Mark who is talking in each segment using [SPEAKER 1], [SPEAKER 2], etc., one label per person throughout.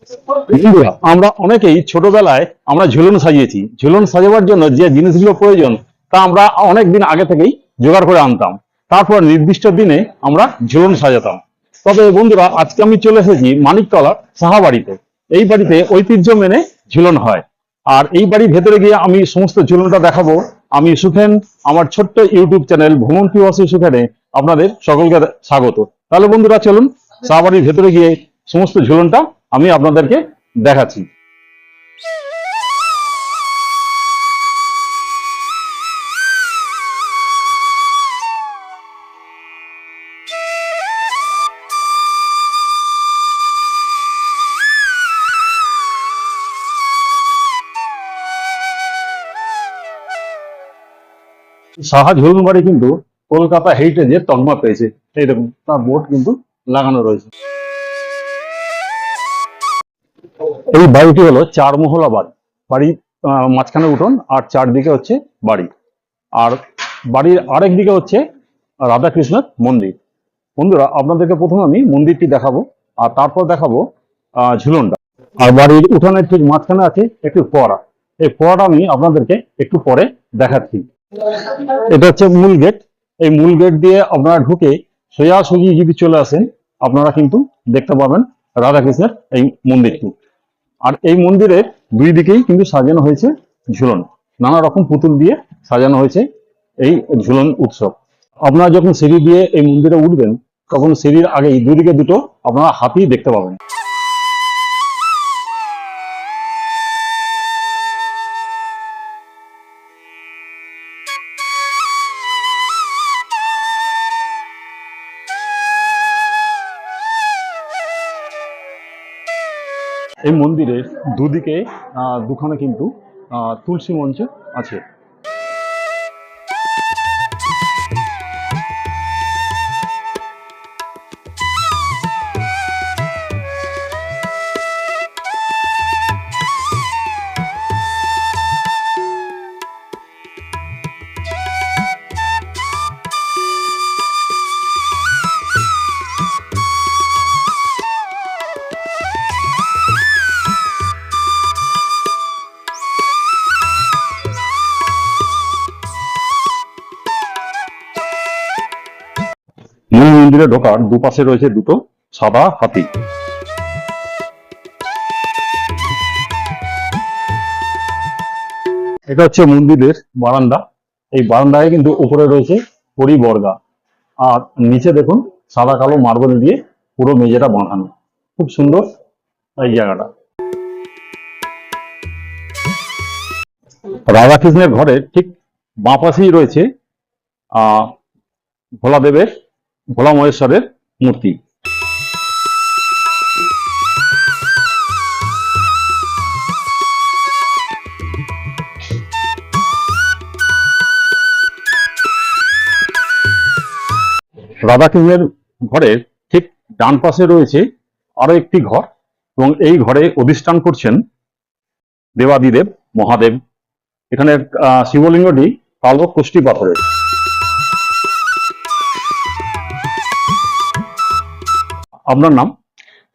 [SPEAKER 1] বন্ধুরা, আমরা অনেকেই ছোটবেলায় আমরা ঝুলন সাজিয়েছি। ঝুলন সাজাবার জন্য যে জিনিসগুলো প্রয়োজন তা আমরা অনেক দিন আগে থেকেই জোগাড় করে আনতাম। তারপর নির্দিষ্ট দিনে আমরা ঝুলন সাজাতাম। তবে বন্ধুরা, আজকে আমি চলে এসেছি মানিকতলা সাহা বাড়িতে। এই বাড়িতে ঐতিহ্য মেনে ঝুলন হয়। আর এই বাড়ির ভেতরে গিয়ে আমি সমস্ত ঝুলনটা দেখাবো। আমি সুখেন, আমার ছোট্ট ইউটিউব চ্যানেল ভ্রমণ পিপাসু সুখেনে আপনাদের সকলকে স্বাগত। তাহলে বন্ধুরা, চলুন সাহা বাড়ির ভেতরে গিয়ে সমস্ত ঝুলনটা আমি আপনাদেরকে দেখাচ্ছি। সাহা ঝুলন বাড়ি কিন্তু কলকাতা হেরিটেজের তকমা পেয়েছে। এই দেখুন, তার বোর্ড কিন্তু লাগানো রয়েছে। এই বাড়িটি হলো চার মহলা বাড়ি। বাড়ির মাঝখানে উঠোন আর চারদিকে হচ্ছে বাড়ি। আর বাড়ির আরেক দিকে হচ্ছে রাধাকৃষ্ণের মন্দির। বন্ধুরা, আপনাদেরকে প্রথমে আমি মন্দিরটি দেখাবো আর তারপর দেখাবো ঝুলনটা। আর বাড়ির উঠানের ঠিক মাঝখানে আছে একটি ফোয়ারা। এই ফোয়ারাটা আমি আপনাদেরকে একটু পরে দেখাচ্ছি। এটা হচ্ছে মূল গেট। এই মূল গেট দিয়ে আপনারা ঢুকে সোজাসুজি যদি চলে আসেন, আপনারা কিন্তু দেখতে পাবেন রাধাকৃষ্ণের এই মন্দিরটি। আর এই মন্দিরের দুই দিকেই কিন্তু সাজানো হয়েছে ঝুলন। নানা রকম পুতুল দিয়ে সাজানো হয়েছে এই ঝুলন উৎসব। আপনারা যখন সিঁড়ি দিয়ে এই মন্দিরে উঠবেন, তখন সিঁড়ির আগেই দুদিকে দুটো আপনারা হাতি দেখতে পাবেন। এই মন্দিরের দুদিকে দুখানে কিন্তু তুলসী মঞ্চ আছে। মূল মন্দিরে ঢোকার দুপাশে রয়েছে দুটো সাদা হাতি। এটা হচ্ছে মন্দিরের বারান্দা। এই বারান্দায় কিন্তু উপরে রয়েছে পরিবর্গা। আর নিচে দেখুন সাদা কালো মার্বেল দিয়ে পুরো মেঝেটা বাঁধানো। খুব সুন্দর এই জায়গাটা। রাধাকৃষ্ণের ঘরের ঠিক বাঁ পাশেই রয়েছে ভোলাদেবের, ভোলা মহেশ্বরের মূর্তি। রাধাকৃষ্ণের ঘরের ঠিক ডান পাশে রয়েছে আরো একটি ঘর, এবং এই ঘরে অধিষ্ঠান করছেন দেবাদিদেব মহাদেব। এখানে শিবলিঙ্গটি কালো কষ্টি পাথরের। আপনার নাম?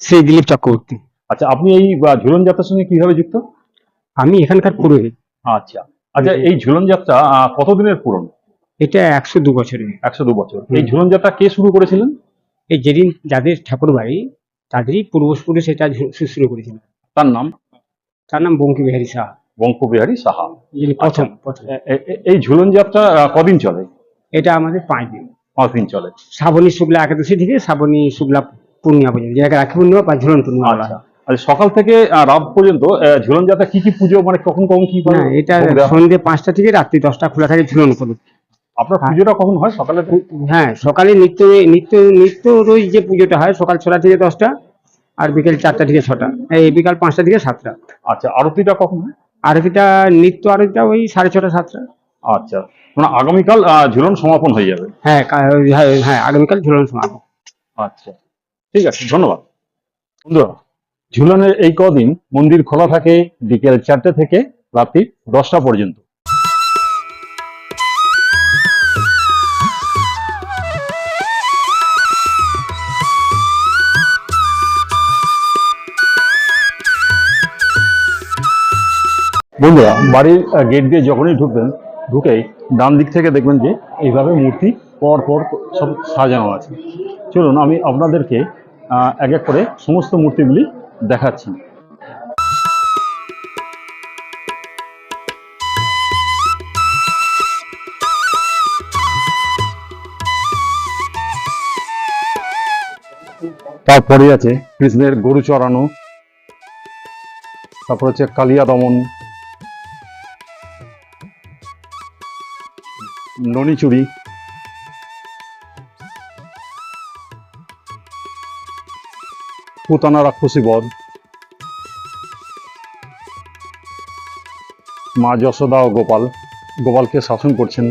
[SPEAKER 2] শ্রী দিলীপ চক্রবর্তী।
[SPEAKER 1] আচ্ছা, আপনি এই ঝুলন যাত্রার সঙ্গে কিভাবে যুক্ত?
[SPEAKER 2] আমি এখানকার পুরোহিত।
[SPEAKER 1] আচ্ছা আচ্ছা, এই ঝুলন যাত্রা কতদিনের পুরনো?
[SPEAKER 2] এটা 102 বছরের।
[SPEAKER 1] 102 বছর। এই ঝুলন যাত্রা কে শুরু করেছিলেন?
[SPEAKER 2] এই যেদিন যাদের ঠাকুর বাড়ি তাদেরই পূর্বপুরুষ এটা শুরু করেছিলেন।
[SPEAKER 1] তার নাম?
[SPEAKER 2] তার নাম বঙ্কিবিহারী সাহা।
[SPEAKER 1] বঙ্কবিহারী সাহা।
[SPEAKER 2] যিনি প্রথম।
[SPEAKER 1] এই ঝুলন যাত্রা কদিন চলে?
[SPEAKER 2] এটা আমাদের 5 দিন।
[SPEAKER 1] 5 দিন চলে।
[SPEAKER 2] শ্রাবণী শুক্লা একাদশী থেকে শ্রাবণী শুক্লা পূর্ণিমা পর্যন্ত, যেটাকে রাখি পূর্ণিমা বা ঝুলন পূর্ণিমা বলা হয়।
[SPEAKER 1] আচ্ছা, সকাল থেকে রাত পর্যন্ত ঝুলন যাত্রা কি কি পুজো, মানে কখন কখন কি?
[SPEAKER 2] না, এটা সন্ধ্যে 5টা থেকে রাত্রি 10টা খোলা থাকে ঝুলন উপলক্ষে।
[SPEAKER 1] আপনার পুজোটা কখন হয়? সকালে?
[SPEAKER 2] হ্যাঁ, সকালে নিত্য নিত্য নিত্য রোজ যে পুজোটা হয় সকাল 6টা থেকে 10টা, আর বিকেল 4টা থেকে 6টা, এই বিকাল 5টা থেকে 7টা।
[SPEAKER 1] আচ্ছা, আরতিটা কখন হয়?
[SPEAKER 2] আরতিটা নিত্য আরতিটা ওই 6:30 7টা।
[SPEAKER 1] আচ্ছা, মানে আগামীকাল ঝুলন সমাপন হয়ে যাবে?
[SPEAKER 2] হ্যাঁ হ্যাঁ, আগামীকাল ঝুলন সমাপন।
[SPEAKER 1] আচ্ছা, ঠিক আছে, ধন্যবাদ। বন্ধুরা, ঝুলনের এই কদিন মন্দির খোলা থাকে বিকেল 4টে থেকে রাত্রি 10টা পর্যন্ত। বন্ধুরা, বাড়ির গেট দিয়ে যখনই ঢুকবেন, ঢুকেই ডান দিক থেকে দেখবেন যে এইভাবে মূর্তি পর পর সব সাজানো আছে। চলুন আমি আপনাদেরকে এক এক করে সমস্ত মূর্তিগুলি দেখাচ্ছি। তারপরে আছে কৃষ্ণের গরু চড়ানো, তারপর হচ্ছে কালিয়া দমন, ননিচুরি, পুতানা রাক্ষসী বধ, মা যশোদা ও গোপালকে শাসন করছেন,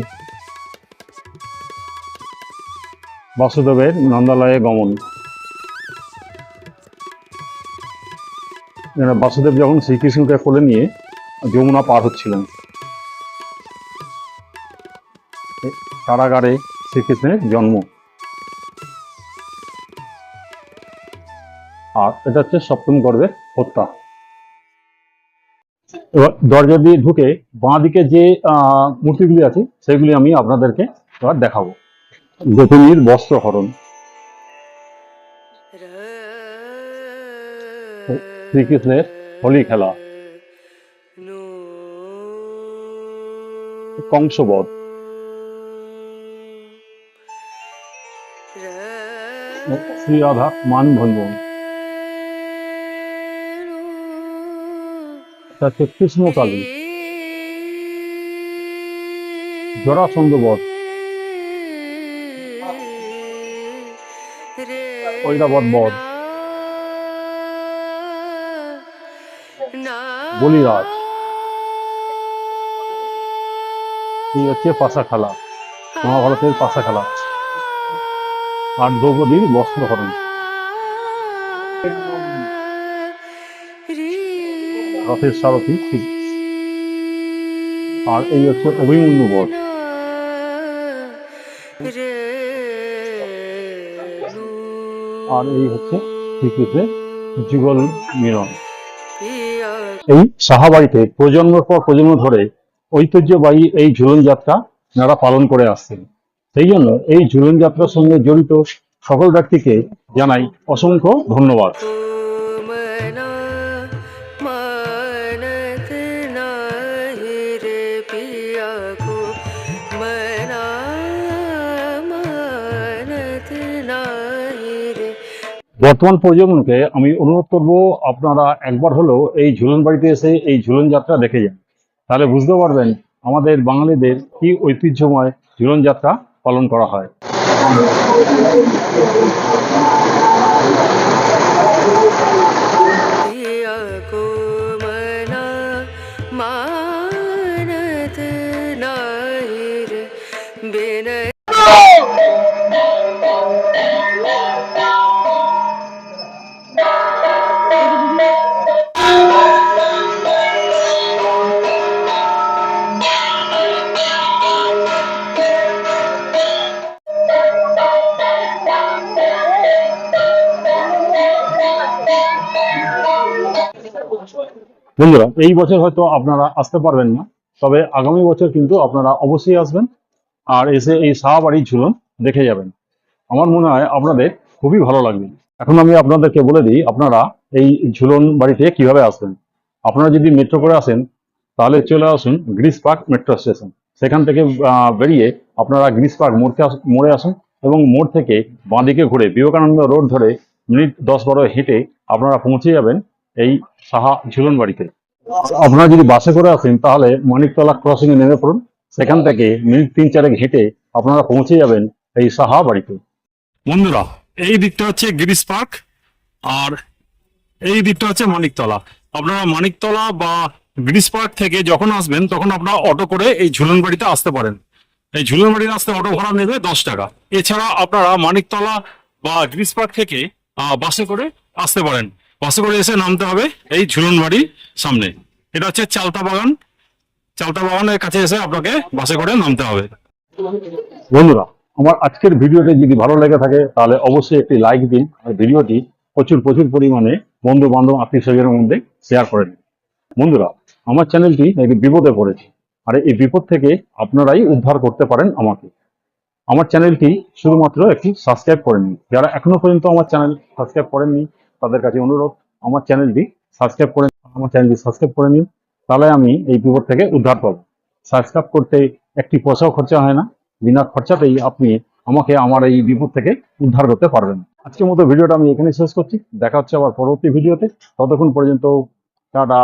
[SPEAKER 1] বাসুদেবের নন্দালয়ে গমন। বাসুদেব যখন শ্রীকৃষ্ণকে কোলে নিয়ে যমুনা পার হচ্ছিলেন, কারাগারে শ্রীকৃষ্ণের জন্ম। আর এটা হচ্ছে সপ্তম গর্ভের হত্যা। এবার দরজা দিয়ে ঢুকে বাঁ দিকে যে মূর্তিগুলি আছে সেগুলি আমি আপনাদেরকে এবার দেখাবো। গোপিনীর বস্ত্রহরণ, শ্রীকৃষ্ণের হোলি খেলা, কংসবধ, শ্রী রাধা মানভঞ্জন, কৃষ্ণকালী, জরাসন্ধ বধ, ঐরাবত বধ, বলিরাজ, এই হচ্ছে পাশা খেলা, মহাভারতের পাশা খেলা। আর দ্রৌপদীর বস্ত্রহরণ, রথের সারথি। আর এই হচ্ছে অভিমন্যু বধ। আর এই হচ্ছে শ্রীকৃষ্ণের যুগল মিলন। এই সাহাবাড়িতে প্রজন্মের পর প্রজন্ম ধরে ঐতিহ্যবাহী এই ঝুলন যাত্রা যারা পালন করে আসছেন, সেই জন্য এই ঝুলন যাত্রার সঙ্গে জড়িত সকল ব্যক্তিকে জানাই অসংখ্য ধন্যবাদ। বর্তমান প্রজন্মকে আমি অনুরোধ করব, আপনারা একবার হলেও এই ঝুলন বাড়িতে এসে এই ঝুলন যাত্রা দেখে যান, তাহলে বুঝতে পারবেন আমাদের বাঙালিদের কি ঐতিহ্যময় ঝুলন যাত্রা পালন করা হয়। বন্ধুরা, এই বছর হয়তো আপনারা আসতে পারবেন না, তবে আগামী বছর কিন্তু আপনারা অবশ্যই আসবেন আর এসে এই সাহাবাড়ির ঝুলন দেখে যাবেন। আমার মনে হয় আপনাদের খুবই ভালো লাগবে। এখন আমি আপনাদেরকে বলে দিই আপনারা এই ঝুলন বাড়িতে কিভাবে আসবেন। আপনারা যদি মেট্রো করে আসেন তাহলে চলে আসুন গ্রিস পার্ক মেট্রো স্টেশন। সেখান থেকে বেরিয়ে আপনারা গ্রিস পার্ক মোড়ে আসুন এবং মোড় থেকে বাঁদিকে ঘুরে বিবেকানন্দ রোড ধরে মিনিট 10-12 হেঁটে আপনারা পৌঁছে যাবেন এই সাহা ঝুলন বাড়িতে। আপনারা যদি বাসে করে আসেন তাহলে মানিকতলা ক্রসিং এ নেমে পড়ুন, সেখান থেকে মিনিট 3-4 হেঁটে আপনারা পৌঁছে যাবেন এই সাহা বাড়িতে। বন্ধুরা, এই দিকটা হচ্ছে গিরিশ পার্ক আর এই দিকটা হচ্ছে মানিকতলা। আপনারা মানিকতলা বা গিরিশ পার্ক থেকে যখন আসবেন তখন আপনারা অটো করে এই ঝুলন বাড়িতে আসতে পারেন। এই ঝুলন বাড়িতে আসতে অটো ভাড়া নেবে 10 টাকা। এছাড়া আপনারা মানিকতলা বা গিরিশ পার্ক থেকে বাসে করে আসতে পারেন। বাসে করে এসে নামতে হবে এই ঝুলন বাড়ির সামনে। এটা হচ্ছে চালতা বাগানের কাছে এসে আপনাকে বাসে করে নামতে হবে। বন্ধুরা, আমার আজকের ভিডিওটি যদি ভালো লেগে থাকে তাহলে অবশ্যই একটি লাইক দিন আর ভিডিওটি প্রচুর পরিমাণে বন্ধু বান্ধব আত্মীয় স্বজনের মধ্যে শেয়ার করে দিন। বন্ধুরা, আমার চ্যানেলটি একটি বিপদে পড়েছে, আর এই বিপদ থেকে আপনারাই উদ্ধার করতে পারেন আমাকে। আমার চ্যানেলটি শুধুমাত্র একটি সাবস্ক্রাইব করে নিন। যারা এখনো পর্যন্ত আমার চ্যানেল সাবস্ক্রাইব করেননি তাদের কাছে অনুরোধ, আমার চ্যানেলটি সাবস্ক্রাইব করে নিন, তাহলে আমি এই বিপদ থেকে উদ্ধার পাবো। সাবস্ক্রাইব করতে একটি পয়সাও খরচা হয় না, বিনা খরচাতেই আপনি আমাকে আমার এই বিপদ থেকে উদ্ধার করতে পারবেন। আজকের মতো ভিডিওটা আমি এখানে শেষ করছি। দেখা হচ্ছে আবার পরবর্তী ভিডিওতে। ততক্ষণ পর্যন্ত টাটা।